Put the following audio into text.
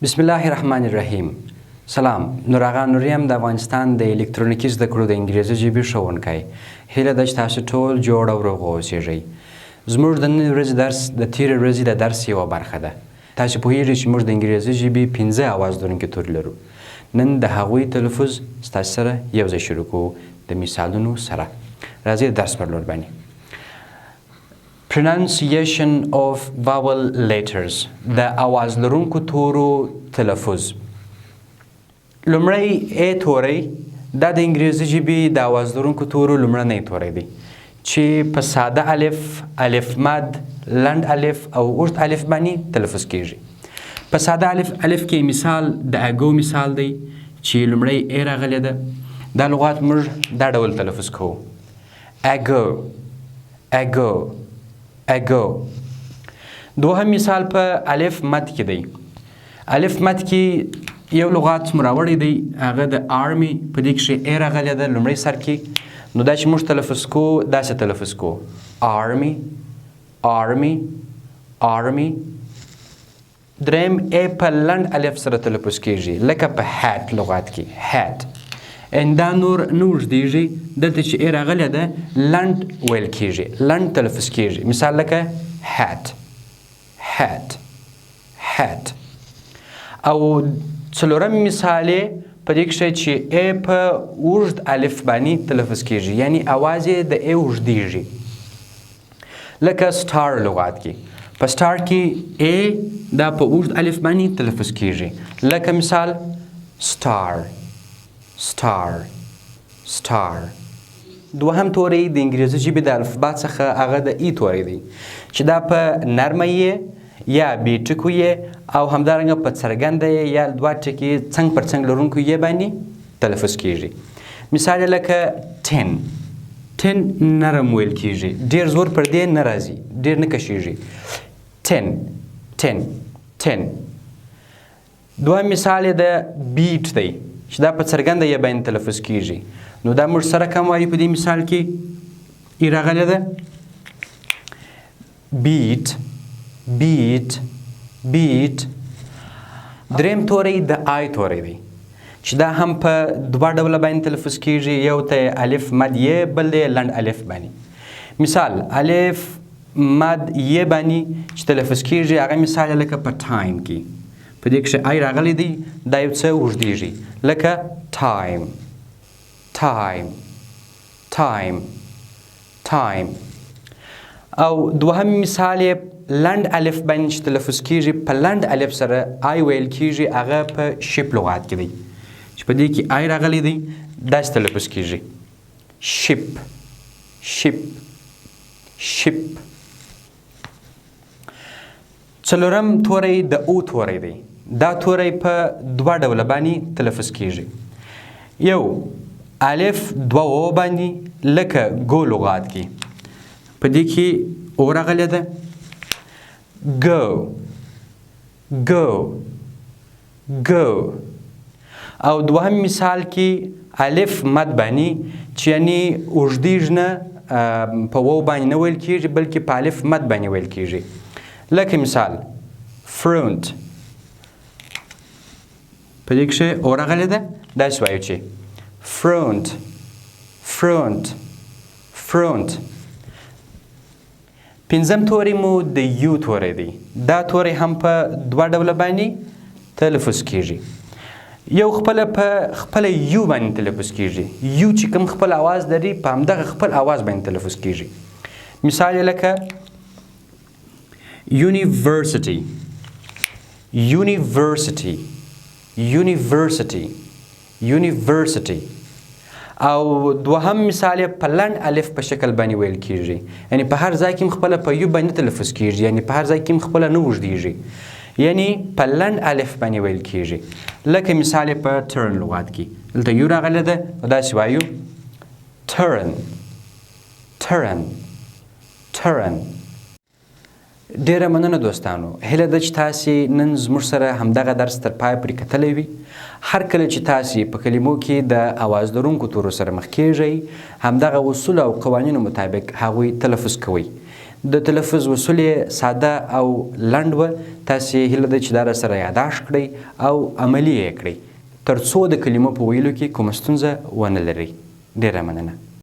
بسم الله الرحمن الرحیم. سلام، نور آغا نوریم د افغانستان د الکترونیکي زده کړو د انګریزي ژبې ښوونکی. هیله ده چې تاسو ټول جوړ او روغ اوسیږئ. زموږ د نن ورځې درس د تېرې ورځې د درس یوه برخه ده. تاسو پوهیږئ چې موږ د انګریزي ژبې 15 اواز لرونکي توري لرو. نن د هغوی تلفظ ستاسو سره یو ځای شروع کوو د مثالونو سره. راځئ د درس پر لور باندې. Pronunciation of vowel letters. د آواز لرونکو تورو تلفظ. لومړی ا توری دا د انګریزي ژبې د آواز لرونکو تورو لومړنی توری دی چې په ساده الف، الف مد، لنډ الف او اوږد الف باندې تلفظ کیږي. په ساده الف کې مثال د اګو مثال دی چې لومړی ا راغلی ده. دا لغات موږ دا ډول تلفظ کوو: اګو، اګو، اګو. دوهم مثال په الف مد کې دی. الف مد کې یو لغات مراوړی دی، هغه د آرمي، په دې کښې ا راغلی ده لومړی سر کې. نو دا چې موږ تلفظ کوو داسې تلفظ کوو: آرمي، آرمي، آرمي. دریم ا په لنډ الف سره تلفظ کیږي لکه په هیټ لغات کې هیټ. دا نور نه اوږدېږي، دلته چې ا راغلی ده لنډ ویل کیږي، لنډ تلفظ کیږي. مثال لکه هیټ، هیټ، هیټ. او څلورم مثال یې په دې کښې چې ا په اوږد الف باندې تلفظ کیږي، یعنی اواز یې د ا اوږدېږي لکه سټار لغات کې. په سټار کې ا دا په اوږد الف باندې تلفظ کیږي لکه مثال سټار، سټار، سټار. دوهم توری د انګریزي ژبې د الفبا څخه هغه د ای توری دی چې دا په نرمه یې یا بې ټکو یې او همدارنګه په څرګنده یې یا دوه ټکي څنګ پر څنګ لرونکو یې باندې تلفظ کیږي. مثال یې لکه ټن. ټن نرم ویل کیږي، ډېر زور پر دې نه راځي، ډېر نه کشیږي. ټن، ټن، ټن. دوهم مثال یې د بیټ دی چې دا په څرګنده یې باندې تلفظ کیږي. نو دا موږ سره کوم وایو په دې مثال کې ای راغلی ده: بیټ، بیټ، بیټ. دریم توری د آی توری دی چې دا هم په دوه ډوله باندې تلفظ کیږي، یو ته الف مد یې، بل دی لنډ الف باندې. مثال الف مد یې باندې چې تلفظ کیږي هغه مثال لکه په ټایم کې، په دې کښې آی راغلی دی، دا یو څه اوږدېږي لکه ټایم، ټایم، ټایم، ټایم. او دوهم مثال یې لنډ الف باندې چې تلفظ کیږي، په لنډ الف سره آی ویل کیږي، هغه په شپ لغات کې دی چې په دې کې آی راغلی دی، داسې تلفظ کیږي: شپ، شپ، شپ. څلورم توری د او توری دی. دا توری په دوه ډوله باندې تلفظ کیږي. یو الف دوه او باندې لکه ګو لغات کې، په دې کې او راغلی ده: go، go، go. او دوهم مثال کې الف مد باندې چې یعنی اوږدېږي نه، په واو باندې نه ویل کیږي بلکې په الف مد باندې ویل کیږي لکه مثال فرونت. په دې کښې او راغلی ده، داسې وایو چې فرونت، فرونت، فرونت. پنځم توری مو د یو توری دی. دا توری هم په دوه ډوله باندې تلفظ کیږي. یو خپله په خپله یو باندې تلفظ کیږي، یو چې کوم خپل آواز لري په همدغه خپل آواز باندې تلفظ کیږي. مثال یې لکه یونیورسټي، یونیورسټي، یونیورسټي، یونیورسټي. او دوهم مثال یې په لنډ الف په شکل باندې ویل کیږي، یعنی په هر ځای کې هم خپله په یو باندې تلفظ کیږي، یعنی په هر ځای کې هم خپله نه اوږدېږي، یعنی په لنډ الف باندې ویل کیږي لکه مثال یې په ټرن لغات کې، دلته یو راغلی ده، داسې وایو ټرن، ټرن، ټرن. ډیره مننه دوستانو. هیله ده چې تاسې نن زموږ سره همدغه درس تر پایه پورې کتلی وي. هر کله چې تاسې په کلمو کې د آواز لرونکو تورو سره مخ کیږئ، همدغه اصول او قوانینو مطابق هغوی تلفظ کوئ. د تلفظ اصول یې ساده او لنډ وه. تاسې هیله ده چې دا راسره یاداشت کړئ او عملي یې کړئ تر څو د کلمو په ویلو کې کومه ستونزه ونه لرئ. ډېره مننه.